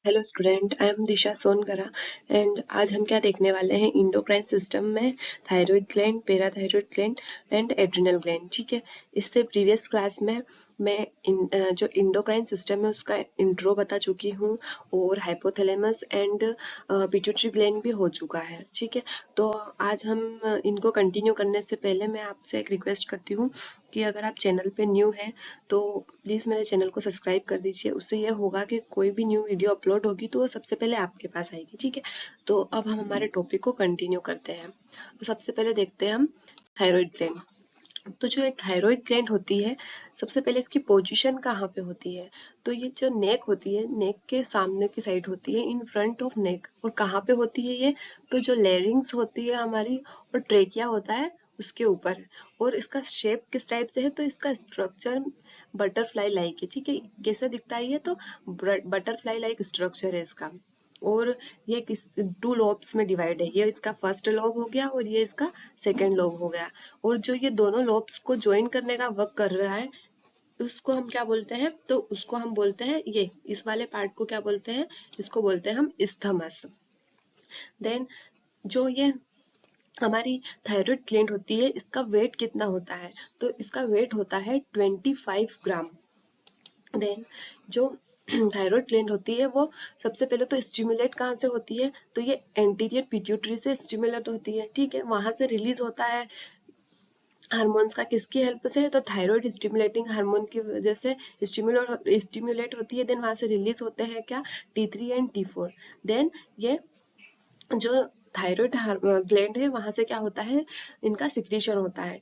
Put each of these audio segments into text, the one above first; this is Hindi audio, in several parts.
Hello student, I am Disha Sonkara and आज हम क्या देखने वाले हैं इंडोक्राइन सिस्टम में thyroid gland, parathyroid gland and adrenal gland. ठीक है, इससे प्रीवियस क्लास में मैं जो इंडोक्राइन सिस्टम है उसका इंट्रो बता चुकी हूँ और हाइपोथैलेमस एंड पिट्यूटरी ग्लैंड भी हो चुका है। ठीक है, तो आज हम इनको कंटिन्यू करने से पहले मैं आपसे एक रिक्वेस्ट करती हूँ कि अगर आप चैनल पे न्यू हैं तो प्लीज़ मेरे चैनल को सब्सक्राइब कर दीजिए। उससे ये होगा कि कोई भी न्यू वीडियो अपलोड होगी तो वो सबसे पहले आपके पास आएगी। ठीक है, तो अब हम हमारे टॉपिक को कंटिन्यू करते हैं। तो सबसे पहले देखते हैं हम थायराइड ग्लैंड। तो जो एक थायराइड ग्लैंड होती है, सबसे पहले इसकी पोजीशन कहाँ पे होती है? तो ये जो नेक होती है, नेक के सामने की साइड होती है, इन फ्रंट ऑफ नेक। और कहाँ पे होती है ये? तो जो लेरिंग्स होती है हमारी और ट्रेकिया होता है उसके ऊपर है। और इसका शेप किस टाइप से है? तो इसका स्ट्रक्चर बटरफ्लाई लाइक है। ठीक है, कैसे दिखता है ये? तो बटरफ्लाई लाइक स्ट्रक्चर है इसका। और ये किस टू लॉब्स में डिवाइड है। ये इसका फर्स्ट लॉब हो गया और ये इसका सेकेंड लॉब हो गया। और जो ये दोनों लॉब्स को ज्वाइन करने का वर्क कर रहा है उसको हम क्या बोलते हैं? तो उसको हम बोलते हैं, ये इस वाले पार्ट को क्या बोलते हैं? इसको बोलते हैं हम इस्थमस। देन जो ये हमारी थायराइड ग्लैंड होती है, इसका वेट कितना होता है? तो इसका वेट होता है 25 ग्राम। देन जो थायराइड ग्लैंड होती है वो सबसे पहले तो स्टिमुलेट कहाँ से होती है? तो ये एंटीरियर पिट्यूटरी से स्टिमुलेट होती है। ठीक है, वहां से रिलीज होता है हार्मोन्स का। किसकी हेल्प से? तो थायराइड स्टिमुलेटिंग हार्मोन की वजह से स्टिमुलेट होती है। देन वहां से रिलीज होते हैं क्या? T3 and T4। देन ये जो थायराइड ग्लैंड है वहां से क्या होता है? इनका सिक्रीशन होता है।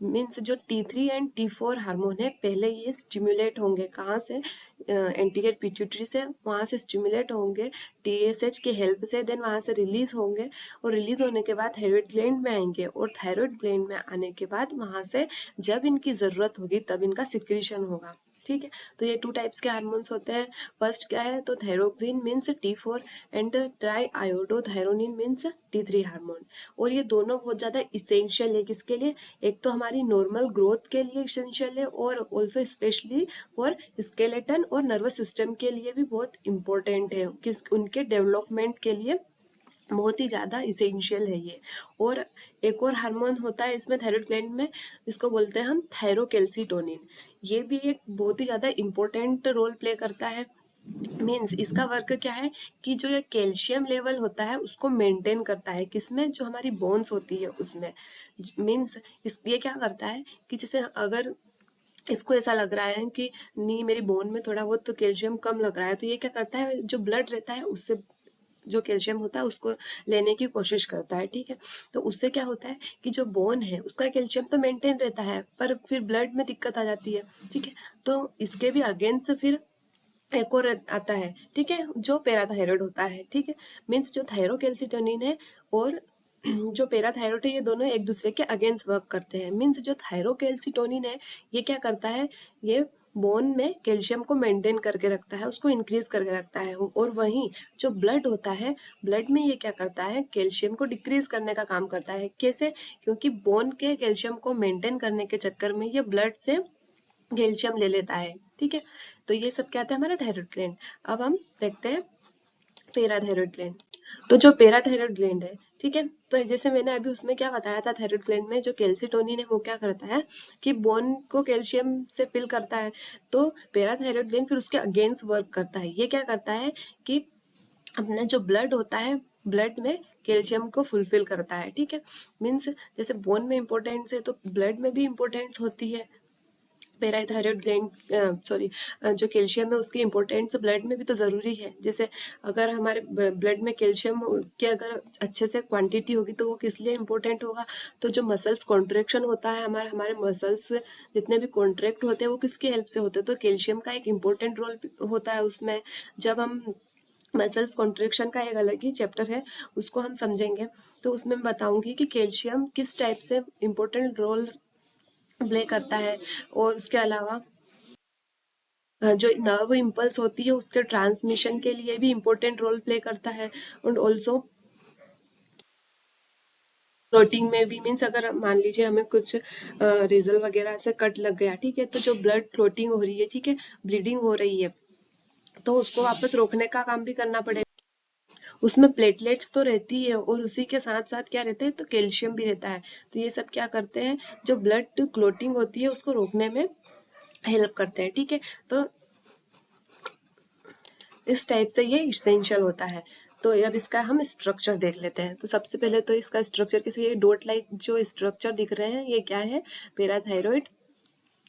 मीन्स जो T3 एंड T4 हार्मोन है, पहले ये स्टिमुलेट होंगे कहाँ से? एंटीरियर पिट्यूटरी से। वहां से स्टिमुलेट होंगे TSH की हेल्प से। देन वहां से रिलीज होंगे और रिलीज होने के बाद थायराइड ग्लैंड में आएंगे। और थायराइड ग्लैंड में आने के बाद वहां से जब इनकी जरूरत होगी तब इनका सिक्रीशन होगा। ठीक है, तो ये टू टाइप्स के हार्मोन्स होते हैं। फर्स्ट क्या है? तो thyroxine means T4 and try iodothyronine means T3 hormone. और ये दोनों बहुत ज्यादा इसेंशियल है। किसके लिए? एक तो हमारी नॉर्मल ग्रोथ के लिए इसेंशियल है और ऑल्सो स्पेशली फॉर स्केलेटन और नर्वस सिस्टम के लिए भी बहुत इंपॉर्टेंट है। किस उनके डेवलपमेंट के लिए बहुत ही ज्यादा इसेंशियल है ये। और एक और हार्मोन होता है इसमें थायराइड ग्लैंड में, जिसको बोलते हैं हम थायरोकैल्सिटोनिन। ये भी एक बहुत ही ज्यादा इंपॉर्टेंट रोल प्ले करता है। मीन्स इसका वर्क क्या है कि जो ये कैल्शियम लेवल होता है उसको मेंटेन करता है। किसमें? जो हमारी बोन्स होती है उसमें। मीन्स ये क्या करता है कि जैसे अगर इसको ऐसा लग रहा है कि नहीं, मेरी बोन में थोड़ा बहुत तो कैल्शियम कम लग रहा है, तो ये क्या करता है? जो ब्लड रहता है उससे जो कैल्शियम होता है उसको लेने की कोशिश करता है। ठीक है, तो उससे क्या होता है कि जो बोन है उसका कैल्शियम तो मेंटेन रहता है पर फिर ब्लड में दिक्कत आ जाती है। ठीक है, तो इसके भी अगेंस्ट फिर एक और आता है। ठीक है, जो पैराथायराइड होता है। ठीक है, मीन्स जो थायरोकैल्सिटोनिन है और जो पैराथायराइड है ये दोनों एक दूसरे के अगेंस्ट वर्क करते हैं। मीन्स जो थायरोकैल्सिटोनिन है ये क्या करता है? ये बोन में कैल्शियम को मेंटेन करके रखता है, उसको इंक्रीज करके रखता है। और वहीं जो ब्लड होता है, ब्लड में ये क्या करता है? कैल्शियम को डिक्रीज करने का काम करता है। कैसे? क्योंकि बोन के कैल्शियम को मेंटेन करने के चक्कर में ये ब्लड से कैल्शियम ले लेता है। ठीक है, तो ये सब क्या था? हमारा थायराइड ग्लैंड। अब हम देखते हैं पैराथायराइड ग्लैंड। तो जो पैराथायराइड ग्लैंड है, ठीक है, तो जैसे मैंने अभी उसमें क्या बताया था, थायराइड ग्लैंड में जो कैल्सिटोनिन है वो क्या करता है कि बोन को कैल्शियम से फिल करता है। तो पैराथायराइड ग्लैंड फिर उसके अगेंस्ट वर्क करता है। ये क्या करता है कि अपना जो ब्लड होता है, ब्लड में कैल्शियम को फुलफिल करता है। ठीक है, मीन्स जैसे बोन में इंपॉर्टेंस है तो ब्लड में भी इंपॉर्टेंस होती है। पैराथायराइड ग्लैंड सॉरी, जो कैल्शियम है उसकी इंपॉर्टेंस ब्लड में भी तो जरूरी है। जैसे अगर हमारे ब्लड में कैल्शियम की अगर अच्छे से क्वांटिटी होगी तो वो किस लिए इंपॉर्टेंट होगा? तो जो मसल्स कॉन्ट्रेक्शन होता है, हमारे हमारे मसल्स जितने भी कॉन्ट्रैक्ट होते हैं वो किसकी हेल्प से होते हैं? तो कैल्शियम का एक इम्पोर्टेंट रोल होता है उसमें। जब हम मसल्स कॉन्ट्रेक्शन का एक अलग ही चैप्टर है, उसको हम समझेंगे तो उसमें मैं बताऊंगी कि कैल्शियम किस टाइप से इम्पोर्टेंट रोल प्ले करता है। और उसके अलावा जो नर्व इम्पल्स होती है उसके ट्रांसमिशन के लिए भी इम्पोर्टेंट रोल प्ले करता है। एंड ऑल्सो क्लोटिंग में भी, मीन्स अगर मान लीजिए हमें कुछ रेजल वगैरह से कट लग गया, ठीक है, तो जो ब्लड क्लोटिंग हो रही है, ठीक है, ब्लीडिंग हो रही है, तो उसको वापस रोकने का काम भी करना पड़ेगा। उसमें प्लेटलेट्स तो रहती है और उसी के साथ साथ क्या रहता है, तो कैल्शियम भी रहता है। तो ये सब क्या करते हैं, जो ब्लड क्लोटिंग होती है उसको रोकने में हेल्प करते हैं। ठीक है, तो इस टाइप से ये इसेंशियल होता है। तो अब इसका हम स्ट्रक्चर देख लेते हैं। तो सबसे पहले तो इसका स्ट्रक्चर किसी, ये डॉट लाइक जो स्ट्रक्चर दिख रहे हैं ये क्या है, पैराथायरॉइड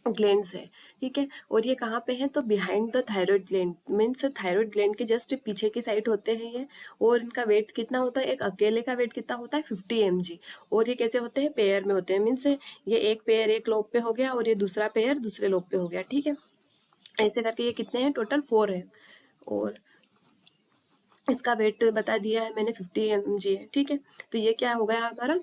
ग्लैंड्स है। ठीक है, और ये कहाँ पे है, तो behind the thyroid gland, means thyroid gland के जस्ट पीछे की साइड होते हैं ये। और इनका वेट कितना होता है, एक अकेले का वेट कितना होता है, 50 mg। और ये कैसे होते हैं, पेयर में होते हैं, मीन्स ये एक पेयर एक लोब पे हो गया और ये दूसरा पेयर दूसरे लोब पे हो गया। ठीक है, ऐसे करके ये कितने हैं, टोटल 4 है। और इसका वेट बता दिया है मैंने, 50 mg है। ठीक है, तो ये क्या हो गया हमारा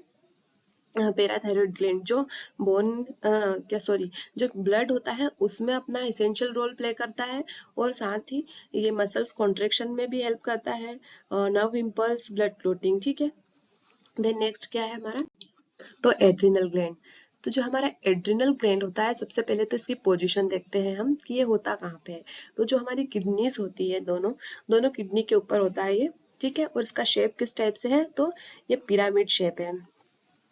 पैराथायरॉइड ग्लैंड, जो बोन क्या सॉरी जो ब्लड होता है उसमें अपना एसेंशियल रोल प्ले करता है, और साथ ही ये मसल्स कॉन्ट्रेक्शन में भी हेल्प करता है, नर्व इम्पल्स, ब्लड क्लोटिंग। ठीक है, देन नेक्स्ट क्या है हमारा, तो एड्रिनल ग्लैंड। तो जो हमारा एड्रिनल ग्लैंड होता है, सबसे पहले तो इसकी पोजीशन देखते हैं हम कि ये होता कहाँ पे है। तो जो हमारी किडनीज होती है, दोनों दोनों किडनी के ऊपर होता है ये। ठीक है, और इसका शेप किस टाइप से है, तो ये पिरामिड शेप है,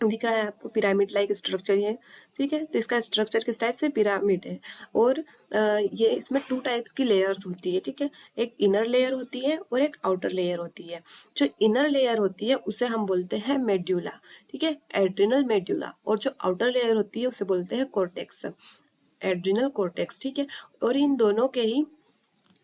दिख रहा है आपको, पिरामिड लाइक स्ट्रक्चर है। ठीक है, तो इसका स्ट्रक्चर किस टाइप से, पिरामिड है। और ये इसमें 2 टाइप्स की लेयर्स होती है। ठीक है, एक इनर लेयर होती है और एक आउटर लेयर होती है। जो इनर लेयर होती है उसे हम बोलते हैं मेड्यूला। ठीक है, एड्रिनल मेड्यूला। और जो आउटर लेयर होती है उसे बोलते हैं कॉर्टेक्स, एड्रिनल कॉर्टेक्स। ठीक है, और इन दोनों के ही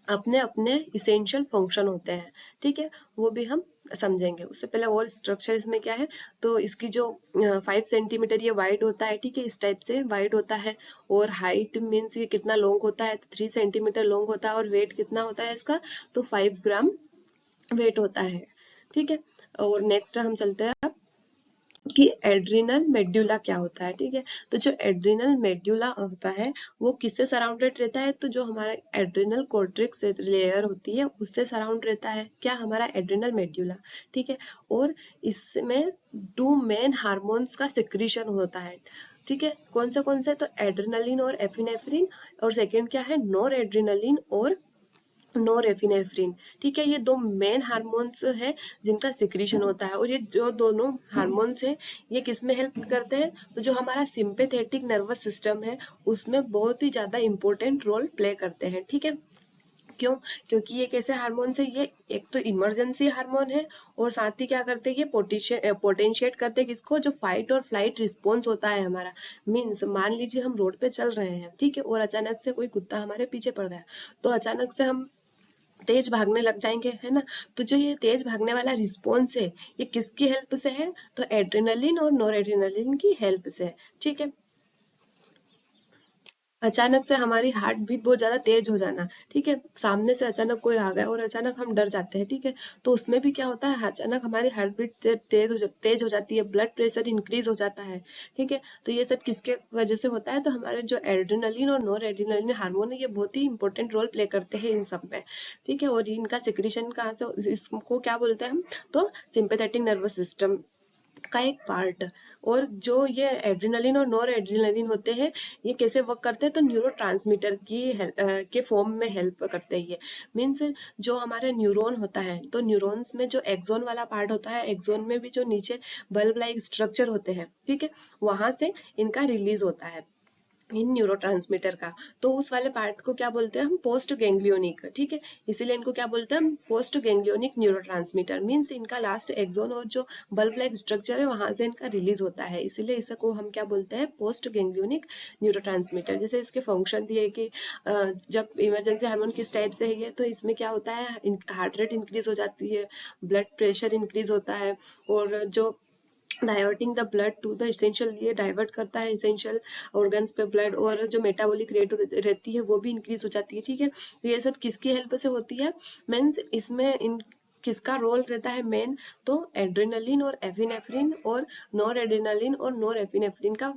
अपने अपने इसेंशियल फंक्शन होते हैं। ठीक है, वो भी हम समझेंगे। उससे पहले और स्ट्रक्चर इसमें क्या है, तो इसकी जो 5 सेंटीमीटर ये वाइड होता है। ठीक है, इस टाइप से वाइड होता है। और हाइट मीन्स ये कितना लॉन्ग होता है, तो 3 सेंटीमीटर लॉन्ग होता है। और वेट कितना होता है इसका, तो 5 ग्राम वेट होता है। ठीक है, और नेक्स्ट हम चलते हैं कि एड्रिनल मेड्यूला क्या होता है। ठीक है, तो जो एड्रिनल मेड्यूला होता है वो किससे सराउंडेड रहता है, तो जो हमारा एड्रिनल कोर्टेक्स लेयर होती है उससे सराउंड रहता है, क्या, हमारा एड्रिनल मेड्यूला। ठीक है, और इसमें 2 मेन हार्मोन्स का सिक्रीशन होता है। ठीक है, कौन से, तो एड्रेनलिन और एपिनेफ्रिन। और सेकेंड क्या है, नॉर एड्रेनलिन और नॉरएपिनेफ्रिन। ठीक है, ये 2 मेन हार्मोन्स है जिनका सिक्रीशन होता है। और ये जो दोनों हार्मोन्स है ये किस में हेल्प करते हैं, तो जो हमारा सिंपैथेटिक नर्वस सिस्टम है उसमें बहुत ही ज्यादा इंपॉर्टेंट रोल प्ले करते हैं। ठीक है, क्यों, क्योंकि ये कैसे हार्मोन्स है, ये एक तो इमरजेंसी हार्मोन है, और साथ ही क्या करते हैं, ये पोटेंशिएट करते हैं किसको, जो फाइट और फ्लाइट रिस्पॉन्स होता है हमारा। मीन्स मान लीजिए हम रोड पे चल रहे हैं, ठीक है, और अचानक से कोई कुत्ता हमारे पीछे पड़ गया, तो अचानक से हम तेज भागने लग जाएंगे, है ना। तो जो ये तेज भागने वाला रिस्पॉन्स है ये किसकी हेल्प से है, तो एड्रेनलिन और नॉर एड्रेनलिन की हेल्प से है। ठीक है, अचानक से हमारी हार्ट बीट बहुत ज्यादा तेज हो जाना। ठीक है, सामने से अचानक कोई आ गया और अचानक हम डर जाते हैं। ठीक है, तो उसमें भी क्या होता है, अचानक हमारी हार्ट बीट तेज हो जाती है, ब्लड प्रेशर इंक्रीज हो जाता है। ठीक है, तो ये सब किसके वजह से होता है, तो हमारे जो एड्रेनलिन और नॉर एड्रेनलिन हार्मोन है ये बहुत ही इंपॉर्टेंट रोल प्ले करते हैं इन सब में। ठीक है, और इनका सिक्रीशन कहाँ से, इसको क्या बोलते हैं हम, तो सिंपैथेटिक नर्वस सिस्टम का एक पार्ट। और जो ये एड्रेनलिन और नॉर एड्रेनलिन होते हैं ये कैसे वर्क करते हैं, तो न्यूरोट्रांसमीटर के फॉर्म में हेल्प करते हैं ये। मीन्स जो हमारे न्यूरॉन होता है, तो न्यूरॉन्स में जो एक्सोन वाला पार्ट होता है, एक्सोन में भी जो नीचे बल्ब लाइक स्ट्रक्चर होते हैं, ठीक है, वहां से इनका रिलीज होता है इन न्यूरोट्रांसमीटर का। तो उस वाले पार्ट को क्या बोलते हैं हम, पोस्ट गैंग्लियोनिक। ठीक है, इसीलिए इनको क्या बोलते हैं हम, पोस्ट गैंग्लियोनिक न्यूरोट्रांसमीटर। मींस इनका लास्ट एक्सोन और जो बल्ब लाइक स्ट्रक्चर है वहां से इनका रिलीज होता है, इसीलिए इसको हम क्या बोलते हैं, पोस्ट गैंग्लियोनिक न्यूरोट्रांसमीटर। जैसे इसके फंक्शन दिए कि जब इमरजेंसी हार्मोन किस टाइप से है ये, तो इसमें क्या होता है, हार्ट रेट इंक्रीज हो जाती है, ब्लड प्रेशर इंक्रीज होता है, और जो diverting the blood to the essential, ये डाइवर्ट करता है इसेंशियल ऑर्गन्स पे ब्लड, और जो मेटाबॉलिक रेट रहती है वो भी इंक्रीज हो जाती है। ठीक है, तो ये सब किसकी हेल्प से होती है, मीन्स इसमें इन किसका रोल रहता है मेन, तो एड्रेनलिन और एपिनेफ्रिन और नॉर एड्रेनलिन और नॉर एपिनेफ्रिन का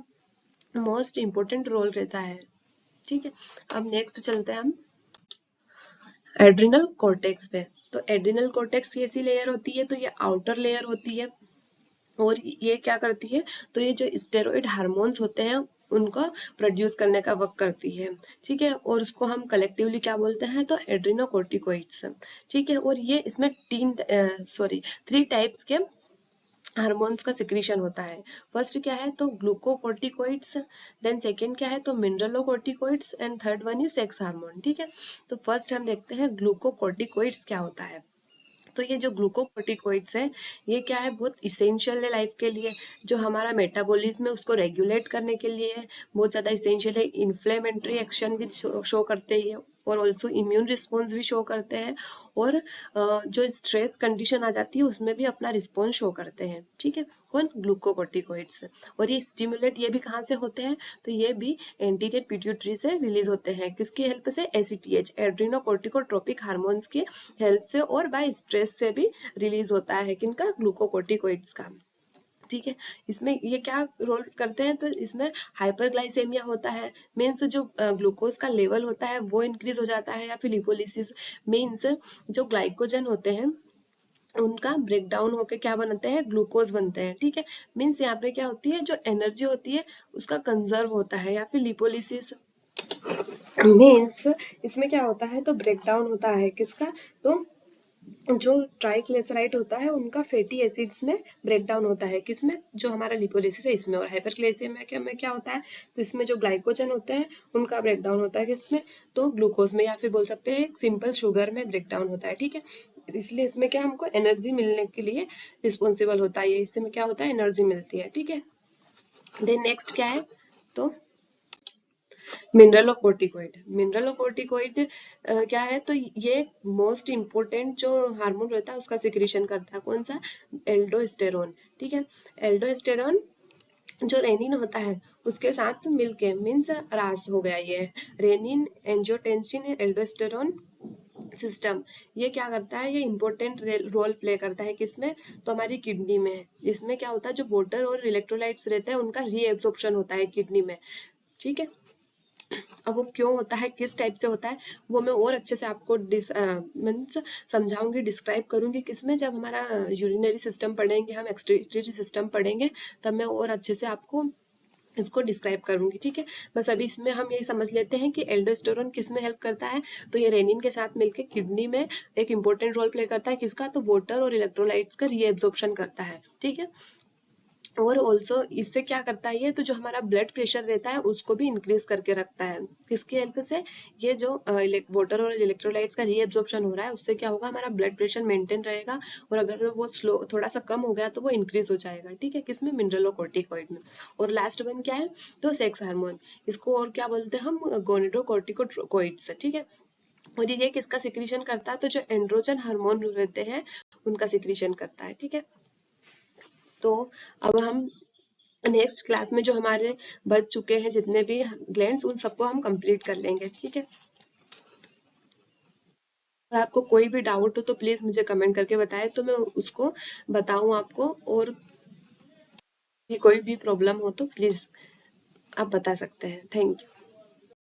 मोस्ट इंपोर्टेंट रोल रहता है। ठीक है, अब नेक्स्ट चलते हैं हम एड्रिनल कॉर्टेक्स पे। तो एड्रिनल कॉर्टेक्स की ऐसी लेयर होती है, तो ये आउटर लेयर होती है, और ये क्या करती है, तो ये जो स्टेरॉइड हार्मोन्स होते हैं उनको प्रोड्यूस करने का वर्क करती है, ठीक है। और उसको हम कलेक्टिवली क्या बोलते हैं, तो एड्रिनोकोर्टिकोइड्स, ठीक है। और ये इसमें 3 टाइप्स के हार्मोन्स का सिक्रीशन होता है। फर्स्ट क्या है, तो ग्लूकोकोर्टिकोइड्स, देन सेकंड क्या है, तो mineralocorticoids, and third one is sex hormone, ठीक है। तो फर्स्ट हम देखते हैं ग्लूकोकोर्टिकोइड्स क्या होता है। तो ये जो ग्लूकोकोर्टिकोइड्स है, ये क्या है, बहुत इसेंशियल है लाइफ के लिए, जो हमारा मेटाबॉलिज्म है उसको रेगुलेट करने के लिए है, बहुत ज़्यादा इसेंशियल है। इन्फ्लेमेटरी एक्शन भी शो करते हैं, और ऑल्सो इम्यून रिस्पॉन्स भी शो करते हैं, और जो स्ट्रेस कंडीशन आ जाती है उसमें भी अपना रिस्पॉन्स शो करते हैं, ठीक है। कौन, ग्लूकोकोर्टिकोइड्स। और ये स्टिमुलेट ये भी कहाँ से होते हैं, तो ये भी एंटीरियर पिट्यूटरी से रिलीज होते हैं, किसकी हेल्प से, एसीटीएच, एड्रिनोकोर्टिकोट्रोपिक हार्मोन्स की हेल्प से, और बाय स्ट्रेस से भी रिलीज होता है, किनका, ग्लूकोकोर्टिकोइड्स का, ठीक है। इसमें ये क्या रोल करते हैं, तो इसमें हाइपरग्लाइसेमिया होता है, मीन्स जो ग्लूकोज का लेवल होता है वो इंक्रीज हो जाता है, या फिर लिपोलिसिस, मीन्स जो ग्लाइकोजन होते हैं उनका ब्रेक डाउन होकर क्या बनते हैं, ग्लूकोज बनते हैं, ठीक है। मीन्स यहाँ पे क्या होती है, जो एनर्जी होती है उसका कंजर्व होता है, या फिर लिपोलिसिस मीन्स इसमें क्या होता है, तो ब्रेक डाउन होता है किसका, तो जो ट्राइग्लिसराइड होता है उनका फैटी एसिड्स में ब्रेक डाउन होता है, किसमें, जो हमारा लिपोलिसिस है इसमें। और हाइपरग्लाइसेमिया में क्या होता है, तो इसमें जो ग्लाइकोजन होते हैं उनका ब्रेक डाउन होता है किसमें, तो ग्लूकोज में, या फिर बोल सकते हैं सिंपल शुगर में ब्रेक डाउन होता है, ठीक है। इसलिए इसमें क्या, हमको एनर्जी मिलने के लिए रिस्पॉन्सिबल होता है, इसमें क्या होता है, एनर्जी मिलती है, ठीक है। देन नेक्स्ट क्या है, तो मिनरलोकोर्टिकोइड क्या है, तो ये मोस्ट इम्पोर्टेंट जो हार्मोन रहता है उसका सिक्रीशन करता है, कौन सा, एल्डोस्टेरोन, ठीक है। एल्डोस्टेरोन जो रेनिन होता है उसके साथ मिलके, मीन्स रास हो गया ये, रेनिन, एंजियोटेंसिन, एल्डोस्टेरोन सिस्टम, ये क्या करता है, ये इंपॉर्टेंट रोल प्ले करता है, किसमें, तो हमारी किडनी में। इसमें क्या होता है, जो वाटर और इलेक्ट्रोलाइट्स रहते हैं उनका रीएब्जॉर्प्शन होता है किडनी में, ठीक है। अब वो क्यों होता है, किस टाइप से होता है, वो मैं और अच्छे से आपको मीन्स समझाऊंगी, डिस्क्राइब करूंगी, किसमें, जब हमारा यूरिनरी सिस्टम पढ़ेंगे, हम एक्सक्रीटरी सिस्टम पढ़ेंगे, तब मैं और अच्छे से आपको इसको डिस्क्राइब करूंगी, ठीक है। बस अभी इसमें हम ये समझ लेते हैं कि एल्डोस्टेरोन किस में हेल्प करता है, तो ये रेनिन के साथ मिलकर किडनी में एक इंपॉर्टेंट रोल प्ले करता है, किसका, तो वाटर और इलेक्ट्रोलाइट्स का रीएब्जॉर्प्शन करता है, ठीक है। और ऑल्सो इससे क्या करता है ये, तो जो हमारा ब्लड प्रेशर रहता है उसको भी इंक्रीज करके रखता है, किसकी हेल्प से, ये जो वाटर और इलेक्ट्रोलाइट्स का रीएब्जॉर्प्शन हो रहा है उससे क्या होगा, हमारा ब्लड प्रेशर मेंटेन रहेगा, और अगर वो स्लो थोड़ा सा कम हो गया तो वो इंक्रीज हो जाएगा, ठीक है, किसमें, मिनरलोकोर्टिकोइड में। और लास्ट वन क्या है, तो सेक्स हार्मोन, इसको और क्या बोलते हैं हम, गोनिडोकोर्टिकोइड्स, ठीक है। और ये किसका सिक्रीशन करता है, तो जो एंड्रोजन हार्मोन रहते हैं उनका सिक्रीशन करता है, ठीक है। तो अब हम नेक्स्ट क्लास में जो हमारे बच चुके हैं जितने भी ग्लैंड्स, उन सबको हम कंप्लीट कर लेंगे, ठीक है। अगर आपको कोई भी डाउट हो तो प्लीज मुझे कमेंट करके बताएं, तो मैं उसको बताऊं आपको, और भी कोई भी प्रॉब्लम हो तो प्लीज आप बता सकते हैं। Thank you.